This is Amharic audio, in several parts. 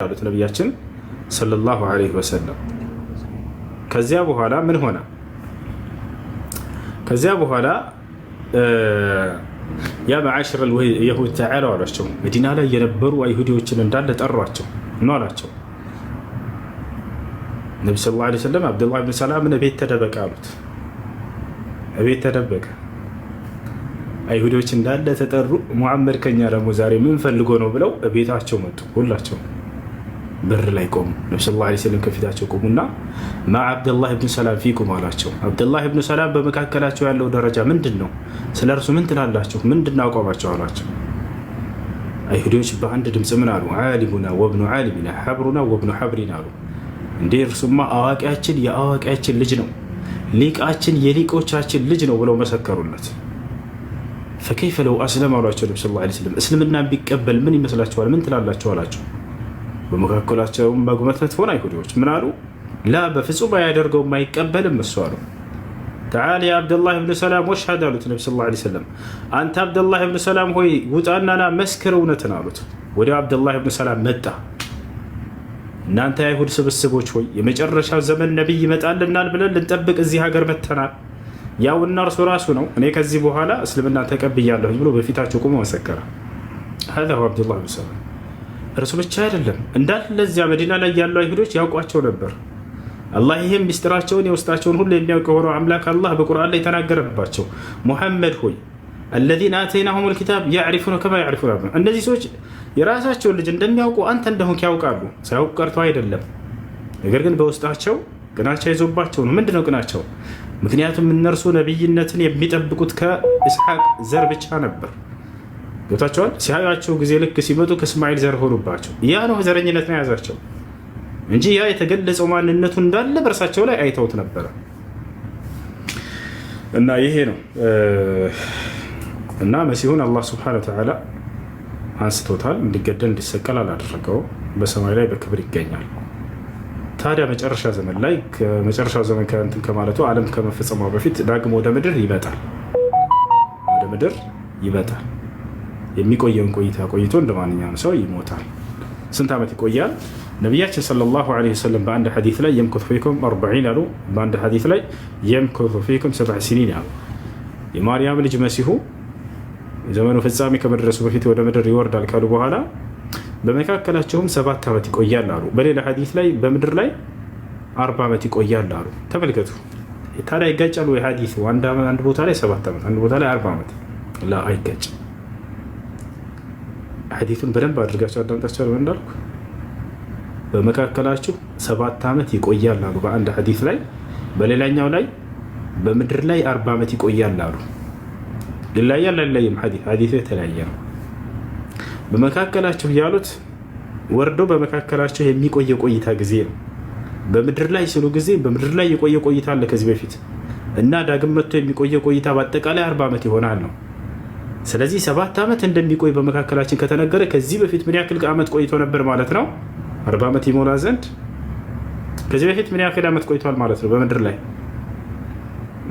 ያሉት ነቢያችን ሰለላሁ ዐለይሂ ወሰለም። ከዚያ በኋላ ምን ሆነ? ከዚያ በኋላ ያ መዓሽረ የሁድ ተዓላ አሏቸው። መዲና ላይ የነበሩ አይሁዲዎችን እንዳለ ጠሯቸው ነው አላቸው። ነቢ ሰለላሁ ዐለይሂ ወሰለም አብዱላህ ብን ሰላምን እቤት ተደበቀ አሉት። እቤት ተደበቀ። አይሁዶች እንዳለ ተጠሩ። ሙሐመድ ከኛ ደግሞ ዛሬ ምን ፈልጎ ነው ብለው ቤታቸው መጡ። ሁላቸው በር ላይ ቆሙ። ነቢ ሰለላሁ ዐለይሂ ወሰለም ከፊታቸው ቆሙና ማ አብዱላህ ብን ሰላም ፊኩም አላቸው። አብዱላህ ብን ሰላም በመካከላቸው ያለው ደረጃ ምንድን ነው? ስለ እርሱ ምን ትላላችሁ? ምንድን ነው አቋማቸው አሏቸው። አይሁዶች በአንድ ድምፅ ምን አሉ? ዓሊሙና ወብኑ ዓሊሚና ሐብሩና ወብኑ ሐብሪና አሉ። እንዴ እርሱማ አዋቂያችን የአዋቂያችን ልጅ ነው፣ ሊቃችን የሊቆቻችን ልጅ ነው ብለው መሰከሩለት። ፈከይፈ ለው አስለም አሏቸው ነቢ ሰለላሁ ዐለይሂ ወሰለም። እስልምና ቢቀበል ምን ይመስላችኋል? ምን ትላላችሁ አላቸው። በመካከላቸው መጉመትነት ሆነ። አይሁዶች ምን አሉ? ላ በፍጹም አያደርገውም አይቀበልም እሱ አሉ። ተዓል ያ አብደላህ ብን ሰላም ወሽሀድ አሉት ነቢ ሰለላሁ ዐለይሂ ወሰለም። አንተ አብደላህ ብን ሰላም ሆይ ውጣናና መስክር እውነትን አሉት። ወዲያው አብደላህ ብን ሰላም መጣ። እናንተ የአይሁድ ስብስቦች ሆይ የመጨረሻው ዘመን ነቢይ ይመጣልናል ብለን ልንጠብቅ እዚህ ሀገር መተናል። ያው እና እርሱ ራሱ ነው። እኔ ከዚህ በኋላ እስልምና ተቀብያለሁ ብሎ በፊታቸው ቆሞ መሰከረ። هذا هو عبد الله بن سلام። እርሱ ብቻ አይደለም እንዳለ እዚያ መዲና ላይ ያሉ አይሁዶች ያውቋቸው ነበር። አላህ ይሄም ሚስጥራቸውን የውስጣቸውን ሁሉ የሚያውቅ የሆነው አምላክ አላህ በቁርአን ላይ ተናገረባቸው። ሙሐመድ ሆይ الذين آتيناهم الكتاب يعرفون كما يعرفون أبناءهم። እነዚህ ሰዎች የራሳቸውን ልጅ እንደሚያውቁ አንተ እንደሆንክ ያውቃሉ። ሳያውቁ ቀርቶ አይደለም፣ ነገር ግን በውስጣቸው ቅናቻ ይዞባቸው ነው። ምንድነው ቅናቸው? ምክንያቱም እነርሱ ነቢይነትን የሚጠብቁት ከኢስሐቅ ዘር ብቻ ነበር። ገብታቸዋል። ሲያዩአቸው ጊዜ ልክ ሲመጡ ከእስማኤል ዘር ሆኑባቸው። ያ ነው ዘረኝነት ነው የያዛቸው እንጂ ያ የተገለጸው ማንነቱ እንዳለ በእርሳቸው ላይ አይተውት ነበረ። እና ይሄ ነው እና መሲሁን አላህ ሱብሓነሁ ወተዓላ አንስቶታል። እንዲገደል እንዲሰቀል አላደረገውም። በሰማይ ላይ በክብር ይገኛል። ታዲያ መጨረሻ ዘመን ላይ ከመጨረሻው ዘመን ከእንትን ከማለቱ ዓለም ከመፈጸሟ በፊት ዳግም ወደ ምድር ይመጣል። ወደ ምድር ይመጣል። የሚቆየውን ቆይታ ቆይቶ እንደ ማንኛውም ሰው ይሞታል። ስንት ዓመት ይቆያል? ነቢያችን ሰለላሁ ዐለይሂ ወሰለም በአንድ ሐዲስ ላይ የምኩቱ ፊኩም 40 አሉ። በአንድ ሐዲስ ላይ የምኩቱ ፊኩም 7 ሲኒን አሉ። የማርያም ልጅ መሲሁ ዘመኑ ፍጻሜ ከመድረሱ በፊት ወደ ምድር ይወርዳል ካሉ በኋላ በመካከላቸውም 7 ዓመት ይቆያል አሉ። በሌላ ሐዲስ ላይ በምድር ላይ 40 ዓመት ይቆያል አሉ። ተመልከቱ። ታዲያ ይጋጫሉ ወይ? ሐዲሱ አንድ ቦታ ላይ 7 ዓመት አንድ ቦታ ላይ 40 ዓመት ላ አይጋጭም። ሐዲሱን በደንብ አድርጋችሁ አዳምጣችሁ እንዳልኩ በመካከላችሁ 7 ዓመት ይቆያል አሉ በአንድ ሐዲስ ላይ፣ በሌላኛው ላይ በምድር ላይ 40 ዓመት ይቆያል አሉ። ይለያያል አይለይም? ሐዲሱ የተለያየ ነው። በመካከላችሁ ያሉት ወርዶ በመካከላቸው የሚቆየ ቆይታ ጊዜ ነው። በምድር ላይ ሲሉ ጊዜ በምድር ላይ የቆየ ቆይታ አለ ከዚህ በፊት እና ዳግም መጥቶ የሚቆየ ቆይታ በአጠቃላይ 40 ዓመት ይሆናል ነው። ስለዚህ 7 ዓመት እንደሚቆይ በመካከላችን ከተነገረ ከዚህ በፊት ምን ያክል ዓመት ቆይቶ ነበር ማለት ነው? 40 ዓመት ይሞላ ዘንድ ከዚህ በፊት ምን ያክል ዓመት ቆይቷል ማለት ነው? በምድር ላይ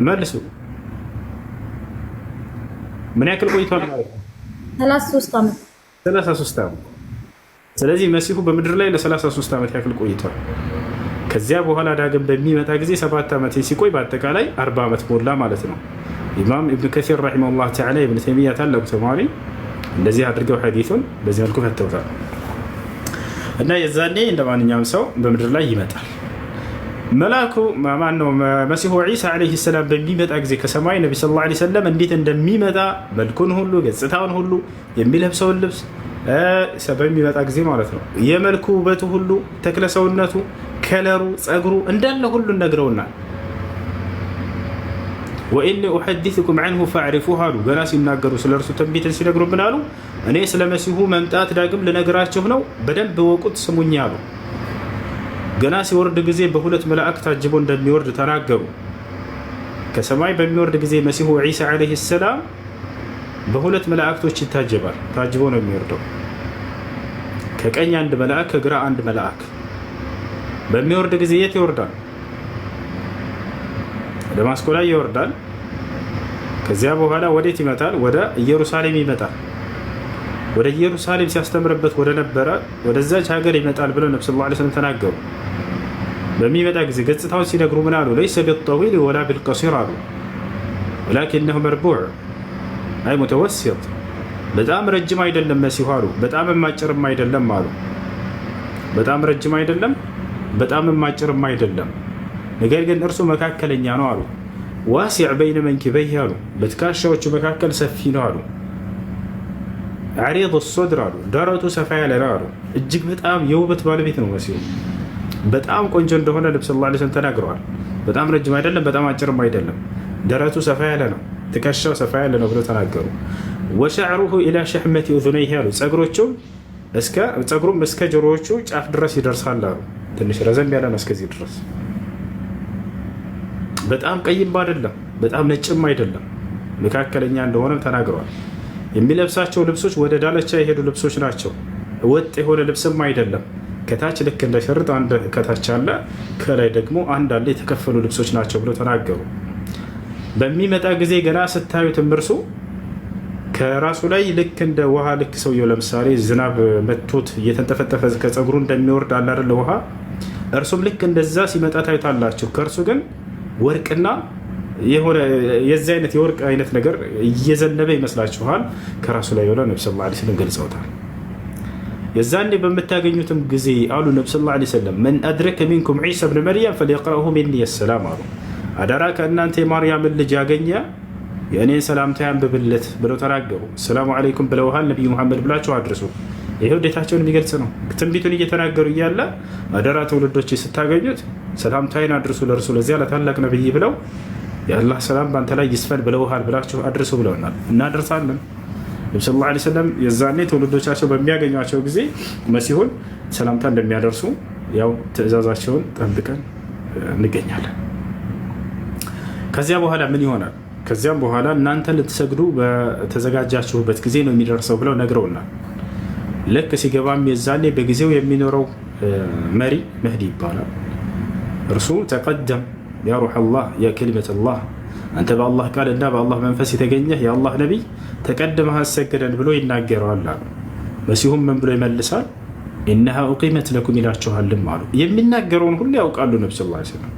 መልሱ። ምን ያክል ቆይቷል ማለት ነው? 33 ዓመት 33 ዓመት። ስለዚህ መሲሁ በምድር ላይ ለ33 ዓመት ያክል ቆይቷል። ከዚያ በኋላ ዳግም በሚመጣ ጊዜ 7 ዓመት ሲቆይ በአጠቃላይ 40 ዓመት ሞላ ማለት ነው። ኢማም ኢብኑ ከሲር ረሒመሁላህ ተዓላ ኢብኑ ተይሚያ ታላቁ ተማሪ እንደዚህ አድርገው ሐዲሱን በዚህ መልኩ ፈተውታል። እና የዛኔ እንደ ማንኛውም ሰው በምድር ላይ ይመጣል። መላኩ ማነው? መሲሁ ዒሳ ዓለይሂ ሰላም በሚመጣ ጊዜ ከሰማይ ነቢ ሰለላሁ ዐለይሂ ወሰለም እንዴት እንደሚመጣ መልኩን ሁሉ ገጽታውን ሁሉ የሚለብሰውን ልብስ በሚመጣ ጊዜ ማለት ነው የመልኩ ውበቱ ሁሉ ተክለ ሰውነቱ፣ ከለሩ፣ ጸጉሩ እንዳለ ሁሉ ነግረውናል። ወኢኒ ኡሐዲሱኩም ዐንሁ ፈዕሪፉሁ አሉ። ገና ሲናገሩ ስለ እርሱ ትንቢትን ሲነግሩብን አሉ እኔ ስለ መሲሁ መምጣት ዳግም ልነግራችሁ ነው፣ በደንብ ወቁት፣ ስሙኝ አሉ። ገና ሲወርድ ጊዜ በሁለት መላእክት ታጅቦ እንደሚወርድ ተናገሩ። ከሰማይ በሚወርድ ጊዜ መሲሁ ዒሳ ዓለይሂ ሰላም በሁለት መላእክቶች ይታጀባል። ታጅቦ ነው የሚወርደው። ከቀኝ አንድ መልአክ፣ ከግራ አንድ መልአክ። በሚወርድ ጊዜ የት ይወርዳል? ደማስቆ ላይ ይወርዳል። ከዚያ በኋላ ወዴት ይመጣል? ወደ ኢየሩሳሌም ይመጣል። ወደ ኢየሩሳሌም ሲያስተምርበት ወደ ነበረ ወደዛች ሀገር ይመጣል ብለው ነብዩ ሰለላሁ ዐለይሂ ወሰለም ተናገሩ። በሚመጣ ጊዜ ገጽታውን ሲነግሩ ምን አሉ? ለይሰ ቢጠዊል ወላ ቢልቀሲር አሉ ወላኪነሁ መርቡዕ አይ ሙተወሲጥ፣ በጣም ረጅም አይደለም መሲሁ አሉ፣ በጣም ማጭርም አይደለም አሉ። በጣም ረጅም አይደለም፣ በጣም ማጭርም አይደለም፣ ነገር ግን እርሱ መካከለኛ ነው አሉ። ዋሲዕ በይነ መንኪበይህ አሉ፣ በትከሻዎቹ መካከል ሰፊ ነው አሉ። ዓሪድ ሶድር አሉ፣ ደረቱ ሰፋ ያለ ነው አሉ። እጅግ በጣም የውበት ባለቤት ነው መሲሁ። በጣም ቆንጆ እንደሆነ ነብዩ ሰለላሁ ዐለይሂ ወሰለም ተናግረዋል። በጣም ረጅም አይደለም፣ በጣም አጭርም አይደለም፣ ደረቱ ሰፋ ያለ ነው፣ ትከሻው ሰፋ ያለ ነው ብለው ተናገሩ። ወሸዕሩሁ ኢላ ሸሕመቲ ኡዙነይህ አሉ፣ ጸጉሩም እስከ ጆሮዎቹ ጫፍ ድረስ ይደርሳል አሉ። ትንሽ ረዘም ያለ ነው እስከዚህ ድረስ። በጣም ቀይም አይደለም፣ በጣም ነጭም አይደለም፣ መካከለኛ እንደሆነም ተናግረዋል። የሚለብሳቸው ልብሶች ወደ ዳለቻ የሄዱ ልብሶች ናቸው። ወጥ የሆነ ልብስም አይደለም። ከታች ልክ እንደ ሸርጥ አንድ ከታች አለ፣ ከላይ ደግሞ አንድ አለ፣ የተከፈሉ ልብሶች ናቸው ብለው ተናገሩ። በሚመጣ ጊዜ ገና ስታዩት እርሱ ከራሱ ላይ ልክ እንደ ውሃ ልክ ሰውየው ለምሳሌ ዝናብ መቶት እየተንጠፈጠፈ ከፀጉሩ እንደሚወርድ አለ አይደለ ውሃ፣ እርሱም ልክ እንደዛ ሲመጣ ታዩታላችሁ። ከእርሱ ግን ወርቅና የሆነ የዚህ አይነት የወርቅ አይነት ነገር እየዘነበ ይመስላችኋል ከራሱ ላይ ብለው ነብዩ ሰለላሁ ዐለይሂ ወሰለም ገልጸውታል። የዛኔ በምታገኙትም ጊዜ አሉ ነብዩ ሰለላሁ ዐለይሂ ወሰለም መን አድረከ ሚንኩም ዒሳ ብን መርየም ፈሊየቅረእሁ ሚኒ ሰላም አሉ። አደራ ከእናንተ የማርያምን ልጅ ያገኘ የእኔን ሰላምታ ያንብብለት ብለው ተናገሩ። ሰላሙ አለይኩም ብለውሃል ነቢዩ መሐመድ ብላችሁ አድርሱ። ይህ ውዴታቸውን የሚገልጽ ነው። ትንቢቱን እየተናገሩ እያለ አደራ ትውልዶች ስታገኙት ሰላምታይን አድርሱ ለእርሱ ለዚያ ለታላቅ ነብይ ብለው የአላህ ሰላም በአንተ ላይ ይስፈን ብለውሃል ብላችሁ አድርሱ ብለውናል። እናደርሳለን። ነብዩ ሰለላሁ ዐለይሂ ወሰለም የዛኔ ትውልዶቻቸው በሚያገኟቸው ጊዜ መሲሁን ሰላምታ እንደሚያደርሱ ያው ትዕዛዛቸውን ጠብቀን እንገኛለን። ከዚያ በኋላ ምን ይሆናል? ከዚያም በኋላ እናንተ ልትሰግዱ በተዘጋጃችሁበት ጊዜ ነው የሚደርሰው ብለው ነግረውናል። ልክ ሲገባም የዛኔ በጊዜው የሚኖረው መሪ መህዲ ይባላል። እርሱ ተቀደም ያ ሩህ አላህ ያ ከሊመት አላህ፣ አንተ በአላህ ቃል እና በአላህ መንፈስ የተገኘህ የአላህ ነቢይ ተቀድመህ አሰግደን ብሎ ይናገረዋል አሉ። መሲሁም ምን ብሎ ይመልሳል? ኢነሃ ኡቂመት ለኩም ይላችኋልም አሉ። የሚናገረውን ሁሉ ያውቃሉ ነብዩ ሰለላሁ ዐለይሂ ወሰለም።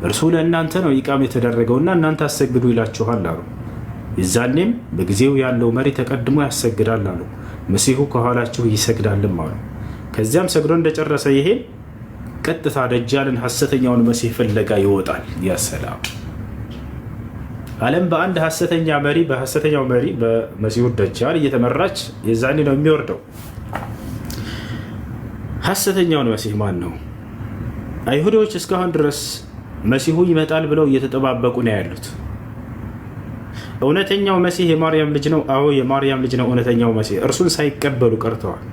እርሱ ለእናንተ ነው ኢቃም የተደረገውና እናንተ አሰግዱ ይላችኋል አሉ። የዛኔም በጊዜው ያለው መሪ ተቀድሞ ያሰግዳል አሉ። መሲሁ ከኋላችሁ ይሰግዳልም አሉ። ከዚያም ሰግዶ እንደጨረሰ ይሄን ቀጥታ ደጃልን ሐሰተኛውን መሲህ ፍለጋ ይወጣል። ያ ሰላም ዓለም በአንድ ሐሰተኛ መሪ በሐሰተኛው መሪ በመሲሁ ደጃል እየተመራች የዛኔ ነው የሚወርደው። ሐሰተኛውን መሲህ ማን ነው? አይሁዶች እስካሁን ድረስ መሲሁ ይመጣል ብለው እየተጠባበቁ ነው ያሉት። እውነተኛው መሲህ የማርያም ልጅ ነው። አዎ የማርያም ልጅ ነው እውነተኛው መሲህ። እርሱን ሳይቀበሉ ቀርተዋል።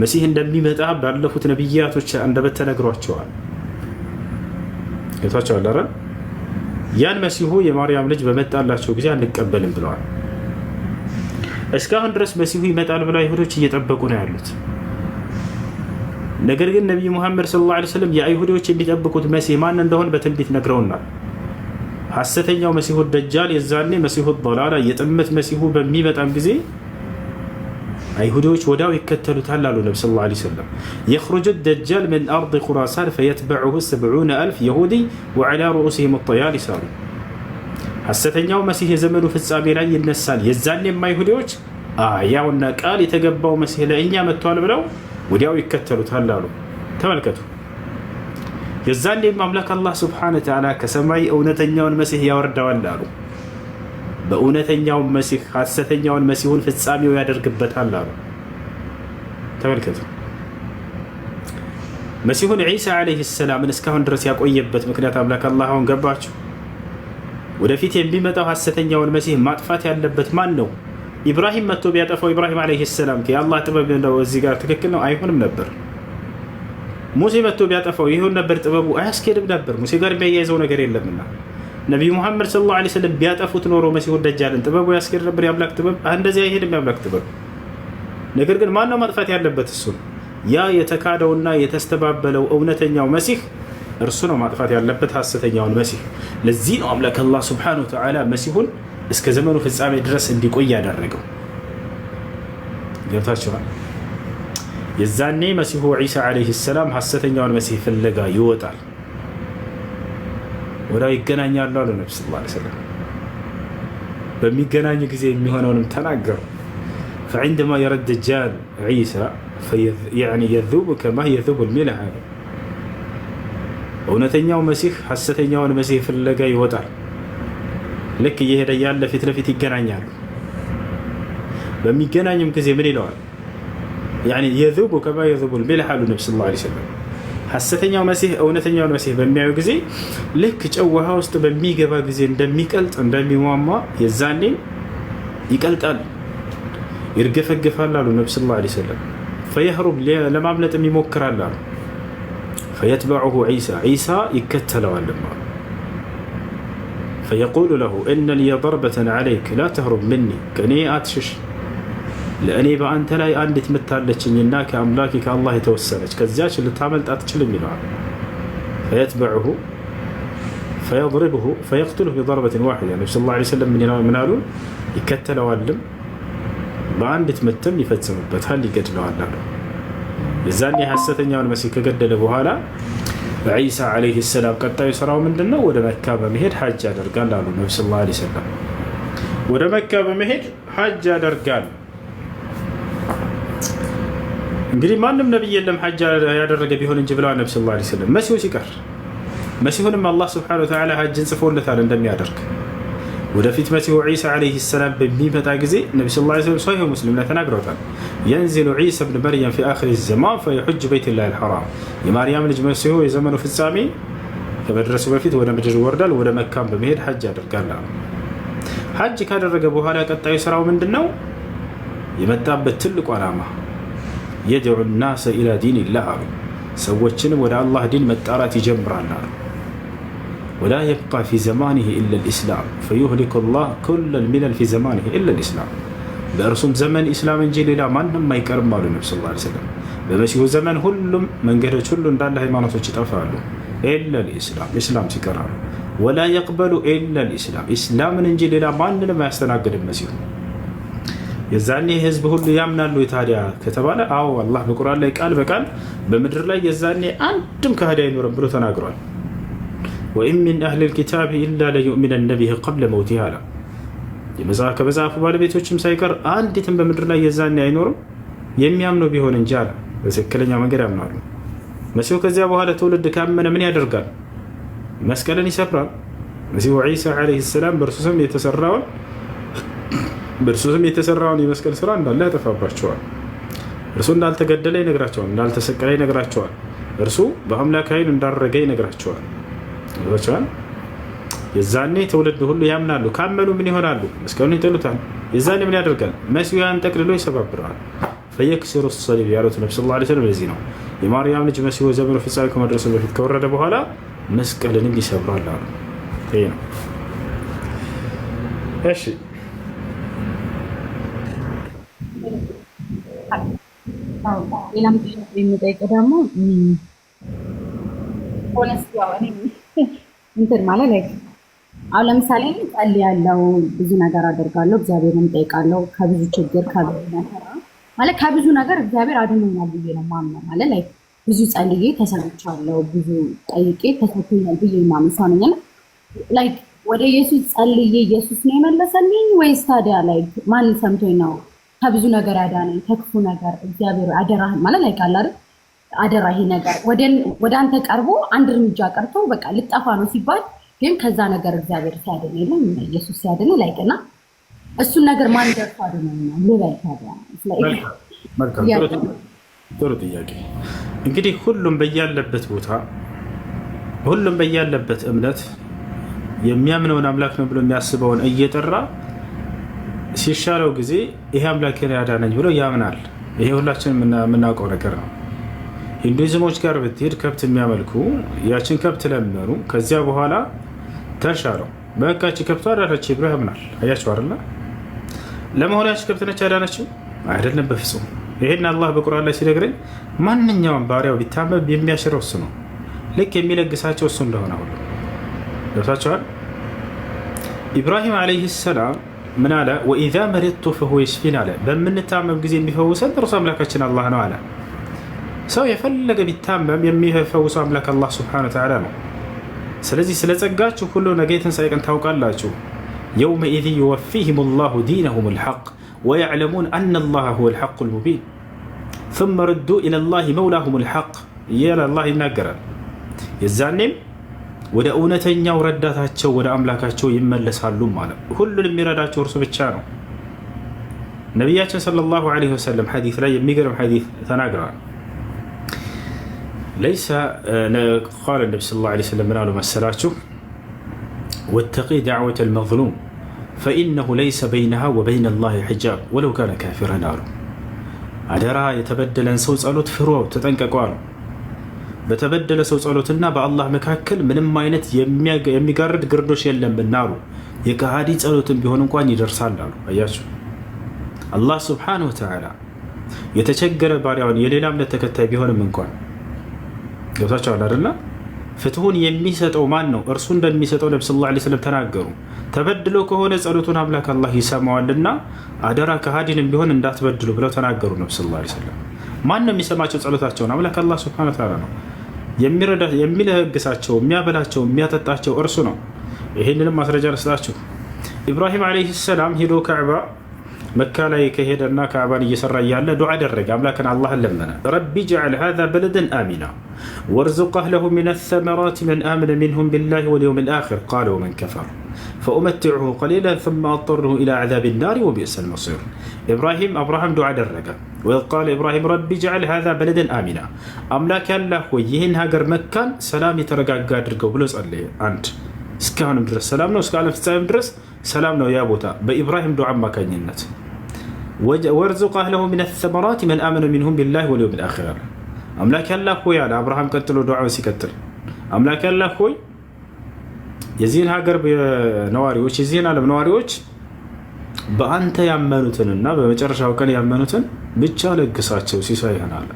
መሲህ እንደሚመጣ ባለፉት ነቢያቶች አንደበት ተነግሯቸዋል። ጌታቸው አላረ ያን መሲሁ የማርያም ልጅ በመጣላቸው ጊዜ አንቀበልም ብለዋል። እስካሁን ድረስ መሲሁ ይመጣል ብለው አይሁዶች እየጠበቁ ነው ያሉት። ነገር ግን ነቢዩ ሙሐመድ ሰለላሁ ዐለይሂ ወሰለም የአይሁዶች የሚጠብቁት መሲህ ማን እንደሆነ በትንቢት ነግረውናል። ሐሰተኛው መሲሁ ደጃል የዛኔ መሲሁ ዶላላ የጥመት መሲሁ በሚመጣም ጊዜ አይሁዶች ወዳው ይከተሉታል አሉ ነብዩ ሰለላሁ ዐለይሂ ወሰለም። የኽሩጁ ደጃል ሚን አርድ ኹራሳን ፈየትበዑሁ 70,000 የሁዲ ወዐላ ሩኡሲሂም አጠያሊስ አሉ። ሐሰተኛው መሲህ የዘመኑ ፍጻሜ ላይ ይነሳል። የዛኔም አይሁዶች ያውና ቃል የተገባው መሲህ ለእኛ መጥቷል ብለው ወዲያው ይከተሉታል አሉ። ተመልከቱ። የዛኔም አምላክ አላህ ሱብሓነሁ ወተዓላ ከሰማይ እውነተኛውን መሲህ ያወርደዋል አሉ። በእውነተኛው መሲህ ሐሰተኛውን መሲሁን ፍጻሜው ያደርግበታል አሉ። ተመልከቱ። መሲሁን ዒሳ ዓለይሂ ሰላምን እስካሁን ድረስ ያቆየበት ምክንያት አምላክ አላህ አሁን ገባችሁ? ወደፊት የሚመጣው ሐሰተኛውን መሲህ ማጥፋት ያለበት ማን ነው? ኢብራሂም መጥቶ ቢያጠፋው ኢብራሂም ዓለይሂ ሰላም የአላህ ጥበብ ነው፣ እዚህ ጋር ትክክል ነው አይሆንም ነበር። ሙሴ መጥቶ ቢያጠፋው ይሁን ነበር፣ ጥበቡ አያስኬድም ነበር። ሙሴ ጋር የሚያያይዘው ነገር የለምና ነቢዩ ሙሐመድ ሰለላሁ ዐለይሂ ወሰለም ቢያጠፉት ኖሮ መሲሁ ደጃልን ጥበቡ ያስኬድ ነበር። የአምላክ ጥበብ እንደዚህ አይሄድም፣ የአምላክ ጥበብ። ነገር ግን ማነው ማጥፋት ያለበት? እሱ ያ የተካደውና የተስተባበለው እውነተኛው መሲህ እርሱ ነው ማጥፋት ያለበት ሐሰተኛውን መሲህ። ለዚህ ነው አምላክ አላህ ሱብሓነሁ ወተዓላ መሲሁን እስከ ዘመኑ ፍጻሜ ድረስ እንዲቆይ ያደረገው። ገብታችኋል? የዛኔ መሲሁ ዒሳ ዓለይሂ ሰላም ሐሰተኛውን መሲህ ፍለጋ ይወጣል፣ ወዲያው ይገናኛሉ አሉ ነቢ ሰለላሁ ዐለይሂ ወሰለም። በሚገናኝ ጊዜ የሚሆነውንም ተናገሩ። ፈዕንደማ የረ ደጃል ዒሳ የዙቡ ከማ የዙቡ ልሚልሕ አለ። እውነተኛው መሲህ ሐሰተኛውን መሲህ ፍለጋ ይወጣል። ልክ እየሄደ ያለ ፊት ለፊት ይገናኛሉ። በሚገናኙም ጊዜ ምን ይለዋል? የዙቡ ከማ የዙቡ ልሚልሕ አሉ ነቢ ሰለላሁ ዐለይሂ ወሰለም። ሐሰተኛው መሲህ እውነተኛውን መሲህ በሚያዩ ጊዜ ልክ ጨው ውሃ ውስጥ በሚገባ ጊዜ እንደሚቀልጥ እንደሚሟሟ የዛኔ ይቀልጣል፣ ይርገፈገፋል አሉ ነቢ ሰለላሁ ዐለይሂ ወሰለም። ፈየህሩብ ለማምለጥም ይሞክራል አሉ። ፈየትበዑሁ ዒሳ ይከተለዋል አሉ። ፈየቁሉ ለሁ እነ ሊየ ደርበተን ዐለይክ ላ ተህሩብ ምኒ፣ ከእኔ አትሽሽ፣ ለእኔ በአንተ ላይ አንዲት ምታለችኝና ከአምላኪ ከአላህ የተወሰነች ከዚያች ልታመልጥ አትችልም ይለዋል። ፈየትበዑሁ ፈየድሪብሁ ፈየቅትሉሁ ቢደርበትን ዋሒዳ። ነቢ ሰለላሁ ዐለይሂ ወሰለም ምን አሉ? ይከተለዋልም በአንዲት ምትም ይፈጽምበታል፣ ይገድለዋል አሉ። የዛን የሐሰተኛውን መሲህ ከገደለ በኋላ ዒሳ ዓለይሂ ሰላም ቀጣዩ ስራው ምንድን ነው? ወደ መካ በመሄድ ሐጅ ያደርጋል አሉ ነቢ ሰለላሁ ዐለይሂ ወሰለም። ወደ መካ በመሄድ ሐጅ ያደርጋል። እንግዲህ ማንም ነቢይ የለም ሐጅ ያደረገ ቢሆን እንጂ ብለዋል ነቢ ሰለላሁ ዐለይሂ ወሰለም። መሲሁ ሲቀር መሲሁንም አላህ ሱብሓነሁ ወተዓላ ሐጅን ጽፎለታል እንደሚያደርግ። ወደፊት መሲሁ ዒሳ ዓለይሂ ሰላም በሚመጣ ጊዜ ነቢ ሰለላሁ ዐለይሂ ወሰለም ሶሒህ ሙስሊም ላይ ተናግረውታል። የንዚሉ ዒሳ ብን መርየም ፊ አኺሪ ዘማን ፈየሑጅ በይተላሂል ሐራም። የማርያም ልጅ መሲሁ የዘመኑ ፍጻሜ ከመድረሱ በፊት ወደ ምድር ይወርዳል፣ ወደ መካም በመሄድ ሐጅ ያደርጋል። ሐጅ ካደረገ በኋላ ቀጣዩ ስራው ምንድን ነው? የመጣበት ትልቁ ዓላማ የድዑ ናሰ ኢላ ዲኒላህ አሉ። ሰዎችንም ወደ አላህ ዲን መጣራት ይጀምራል አሉ። ወላ የብቃ ፊ ዘማኒሂ ኢላ ልእስላም ፈዩህሊኩ ላህ ኩለል ሚለል ፊ ዘማኒሂ ኢላ ልእስላም። በእርሱም ዘመን ኢስላም እንጂ ሌላ ማንም አይቀርም አሉ ነቢ ሰለላሁ ዐለይሂ ወሰለም። በመሲሁ ዘመን ሁሉም መንገዶች ሁሉ እንዳለ ሃይማኖቶች ይጠፋሉ ኢላ ልእስላም፣ ኢስላም ሲቀራሉ። ወላ የቅበሉ ኢላ ልእስላም፣ ኢስላምን እንጂ ሌላ ማንንም አያስተናግድም መሲሁ። የዛኔ ህዝብ ሁሉ ያምናሉ ታዲያ ከተባለ አዎ አላህ በቁርአን ላይ ቃል በቃል በምድር ላይ የዛኔ አንድም ከሃዲ አይኖርም ብሎ ተናግሯል። ወኢን ሚን አህሊል ኪታብ ኢላ ለዩእሚነነ ቢሂ ቀብለ መውቲሂ አለ። ከመጽሐፉ ባለቤቶችም ሳይቀር አንዲትም በምድር ላይ የዛኔ አይኖርም የሚያምኑ ቢሆን እንጂ አለ። በትክክለኛ መንገድ ያምናሉ። መሲሁ ከዚያ በኋላ ትውልድ ካመነ ምን ያደርጋል? መስቀልን ይሰብራል። መሲሁ ዒሳ ዓለይሂ ሰላም በእርሱ ስም የተሰራውን የመስቀል ስራ እንዳለ ያጠፋባቸዋል። እርሱ እንዳልተገደለ ይነግራቸዋል፣ እንዳልተሰቀለ ይነግራቸዋል። እርሱ በአምላክ ኃይል እንዳረገ ይነግራቸዋል። የዛኔ ትውልድ ሁሉ ያምናሉ። ካመኑ ምን ይሆናሉ? መስቀሉን ይጥሉታል። የዛኔ ምን ያደርጋል? መሲሁ ያን ጠቅልሎ ይሰባብረዋል። ፈየክሲሩ ሰሊብ ያሉት ነቢ ሰለላሁ ዐለይሂ ወሰለም ለዚህ ነው። የማርያም ልጅ መሲሁ ዘመኑ ፍጻሜ ከመድረሱ በፊት ከወረደ በኋላ መስቀልንም ይሰብራል አሉ። ይሄ ነው። እሺ ሌላም የሚጠይቀው ደግሞ እንትን ማለት ላይ አሁን ለምሳሌ ጸልያለሁ፣ ብዙ ነገር አደርጋለሁ፣ እግዚአብሔርን እጠይቃለሁ ከብዙ ችግር ከብዙ መከራ ማለት ከብዙ ነገር እግዚአብሔር አድኖኛል ብዬ ነው የማምነው። ማለት ላይ ብዙ ጸልዬ ተሰምቻለሁ፣ ብዙ ጠይቄ ተሰጥቶኛል ብዬ የማምን ሰው ነኝ። ላይ ወደ ኢየሱስ ጸልዬ ኢየሱስ ነው የመለሰልኝ ወይስ ታዲያ ላይ ማን ሰምቶኝ ነው ከብዙ ነገር ያዳነኝ? ከክፉ ነገር እግዚአብሔር አደራህ ማለት ላይ ቃል አይደል አደራ ይሄ ነገር ወደ አንተ ቀርቦ አንድ እርምጃ ቀርቶ በቃ ልጠፋ ነው ሲባል ግን ከዛ ነገር እግዚአብሔር ሲያድን የለም ኢየሱስ ሲያድን ላይቀና እሱን ነገር ማን ደርሶ አድነኝ ነው ልበል ታዲያ? ጥሩ ጥያቄ። እንግዲህ ሁሉም በያለበት ቦታ ሁሉም በያለበት እምነት የሚያምነውን አምላክ ነው ብሎ የሚያስበውን እየጠራ ሲሻለው ጊዜ ይሄ አምላክ ያዳነኝ ብሎ ያምናል። ይሄ ሁላችንም የምናውቀው ነገር ነው። ሂንዱይዝሞች ጋር ብትሄድ ከብት የሚያመልኩ ያችን ከብት ለመኑ። ከዚያ በኋላ ተሻለው። በቃ እቺ ከብቷ አዳነች ብሎ ያምናል። አያችሁ አይደለ? ለመሆኑ ያቺ ከብት ነች ያዳነችው? አይደለም፣ በፍጹም። ይሄን አላህ በቁርአን ላይ ሲነግረኝ ማንኛውም ባሪያው ቢታመም የሚያሽረው እሱ ነው። ልክ የሚለግሳቸው እሱ እንደሆነ ሁሉ ደርሳቸዋል። ኢብራሂም ዓለይሂ ሰላም ምን አለ? ወኢዛ መሪድቱ ፈሁወ የሽፊን አለ። በምንታመም ጊዜ የሚፈውሰን እርሱ አምላካችን አላህ ነው አለ። ሰው የፈለገ ቢታመም የሚፈውሰው አምላክ አላህ ሱብሓነሁ ወተዓላ ነው። ስለዚህ ስለ ጸጋችሁ ሁሉ ነገ የትንሣኤ ቀን ታውቃላችሁ። የውመኢዝ ዩወፊሂም ላሁ ዲነሁም ልሐቅ ወየዕለሙን አነ ላህ ሁወ ልሐቁ ልሙቢን ثመ ሩዱ ኢለላህ መውላሁም ልሐቅ እያለ አላህ ይናገራል። የዛኔም ወደ እውነተኛው ረዳታቸው ወደ አምላካቸው ይመለሳሉ ማለት። ሁሉን የሚረዳቸው እርሱ ብቻ ነው። ነቢያችን ሰለላሁ ዐለይሂ ወሰለም ሐዲስ ላይ የሚገርም ሐዲስ ተናግረዋል። ለይሰ ቃለ ነቢ ሰለላሁ ዐለይሂ ወሰለም ምን አሉ መሰላችሁ? ወተቂ ዳዕወተ ልመዝሉም ፈኢነሁ ለይሰ በይነሃ ወበይነ ላሂ ሒጃብ ወለው ካነ ካፊረን አሉ። አደራ የተበደለን ሰው ጸሎት ፍሩ፣ ተጠንቀቁ አሉ። በተበደለ ሰው ጸሎትና በአላህ መካከል ምንም አይነት የሚጋርድ ግርዶሽ የለምና አሉ። የከሃዲ ጸሎትን ቢሆን እንኳን ይደርሳል አሉ። አያችሁ፣ አላህ ሱብሓነሁ ወተዓላ የተቸገረ ባሪያውን የሌላ እምነት ተከታይ ቢሆንም እንኳን ገብታችኋል አይደለ? ፍትሁን የሚሰጠው ማን ነው? እርሱ እንደሚሰጠው ነቢ ሰለላሁ ዐለይሂ ወሰለም ተናገሩ። ተበድሎ ከሆነ ጸሎቱን አምላክ አላህ ይሰማዋልና አደራ ከሃዲንም ቢሆን እንዳትበድሉ ብለው ተናገሩ ነቢ ሰለላሁ ዐለይሂ ወሰለም። ማን ነው የሚሰማቸው ጸሎታቸውን? አምላክ አላህ ሱብሓነሁ ወተዓላ ነው። የሚለግሳቸው፣ የሚያበላቸው፣ የሚያጠጣቸው እርሱ ነው። ይህንንም ማስረጃ ልስጣችሁ። ኢብራሂም ዐለይሂ ሰላም ሄዶ ካዕባ መካ ላይ ከሄደና ካዕባን እየሰራ እያለ ዱዓ አደረገ። አምላክን አላህን ለመነ። ረቢ ጅዐል ሃዛ በለደን አሚና ወርዙቅ አህለሁ ሚነ ሰመራት መን አመነ ሚንሁም ቢላሂ ወልየውም ልአኺር ቃለ ወመን ከፈር ፈኡመቲዑሁ ቀሊላን ثመ አضطረሁ ኢላ ዐዛቢ ናሪ ወቢእሰል መሲር። አብርሃም ዱዓ አደረገ። ወኢዝ ቃለ ኢብራሂም ረቢ ጅዐል ሃዛ በለደን አሚና፣ አምላክ ያላህ ሆይ ይህን ሀገር መካን ሰላም የተረጋጋ አድርገው ብሎ ጸለየ። አንድ እስካሁንም ድረስ ሰላም ነው፣ እስከ ዓለም ፍጻሜም ድረስ ሰላም ነው ያ ቦታ በኢብራሂም ዱዓ አማካኝነት። ወርዙቅ አህለሁ ሚነ ሰመራት መን አመነ ሚንሁም ቢላሂ ወልየውም ልአኺር አለ። አምላክ ያላህ ሆይ አለ አብርሃም ቀጥሎ ዱዓውን ሲቀጥል፣ አምላክ ያላህ ሆይ የዚህን ሀገር ነዋሪዎች፣ የዚህን ዓለም ነዋሪዎች በአንተ ያመኑትንና በመጨረሻው ቀን ያመኑትን ብቻ ለግሳቸው ሲሳይ ይሆናል።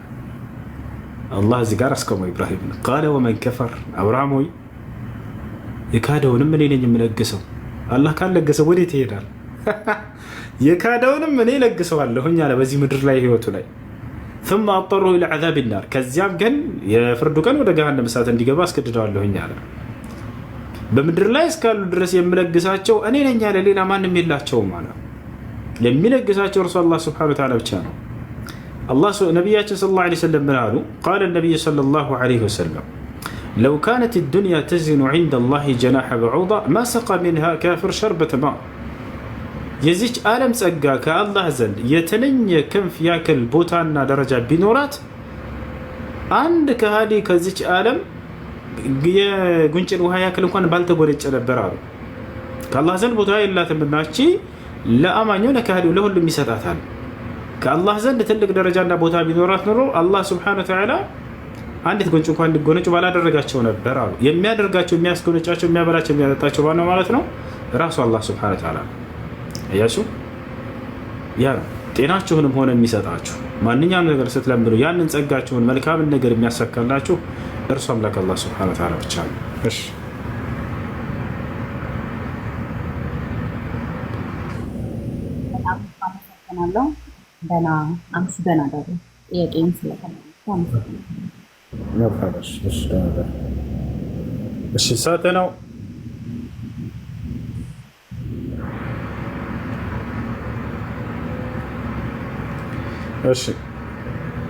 አላህ እዚህ ጋር አስቆመው ኢብራሂም። ቃለ ወመን ከፈር፣ አብርሃም ሆይ የካደውንም እኔ ነኝ የምለግሰው። አላህ ካልለገሰው ወዴት ይሄዳል? የካደውንም እኔ ለግሰዋለሁኝ አለ በዚህ ምድር ላይ ህይወቱ ላይ። ثم አضطره الى عذاب النار፣ ከዚያም ግን የፍርዱ ቀን ወደ ገሃነም እሳት እንዲገባ አስገድደዋለሁኝ አለ። በምድር ላይ እስካሉ ድረስ የምለግሳቸው እኔ ነኝ ያለ ሌላ ማንም የላቸውም አለ። የሚለግሳቸው እርሱ አላህ ሱብሓነሁ ወተዓላ ብቻ ነው። ነቢያችን ሰለላሁ ዐለይሂ ወሰለም ምን አሉ? ቃለ ነቢዩ ሰለላሁ ዐለይሂ ወሰለም ለው ካነት ዱንያ ተዝኑ ዐንደ ላሂ ጀናሐ በዑዳ ማ ሰቃ ሚንሃ ካፊር ሸርበተ ማ። የዚች ዓለም ጸጋ ከአላህ ዘንድ የትንኝ ክንፍ ያክል ቦታና ደረጃ ቢኖራት አንድ ከሃዲ ከዚች ዓለም የጉንጭን ውሃ ያክል እንኳን ባልተጎነጨ ነበር አሉ። ከአላህ ዘንድ ቦታ የላትምና እቺ ለአማኙ ለካሃዲው ለሁሉም ይሰጣታል። ከአላህ ዘንድ ትልቅ ደረጃና ቦታ ቢኖራት ኖሮ አላህ ሱብሓነሁ ወተዓላ አንዲት ጉንጭ እንኳን እንዲጎነጩ ባላደረጋቸው ነበር አሉ። የሚያደርጋቸው፣ የሚያስጎነጫቸው፣ የሚያበላቸው፣ የሚያጠጣቸው ማነው ማለት ነው? ራሱ አላህ ሱብሓነሁ ወተዓላ። እያችሁ ያ ነው ጤናችሁንም ሆነ የሚሰጣችሁ ማንኛውም ነገር ስትለምኑ ያንን ጸጋችሁን መልካምን ነገር የሚያሳካላችሁ እርሱ አምላክ አላህ ሱብሓነሁ ወተዓላ ብቻ ነው። እሺ አመሰግናለሁ። ደህና አምሽ፣ ደህና ደሩ። ጥያቄን ስለተመለሰ እሺ ሰዓት ነው። እሺ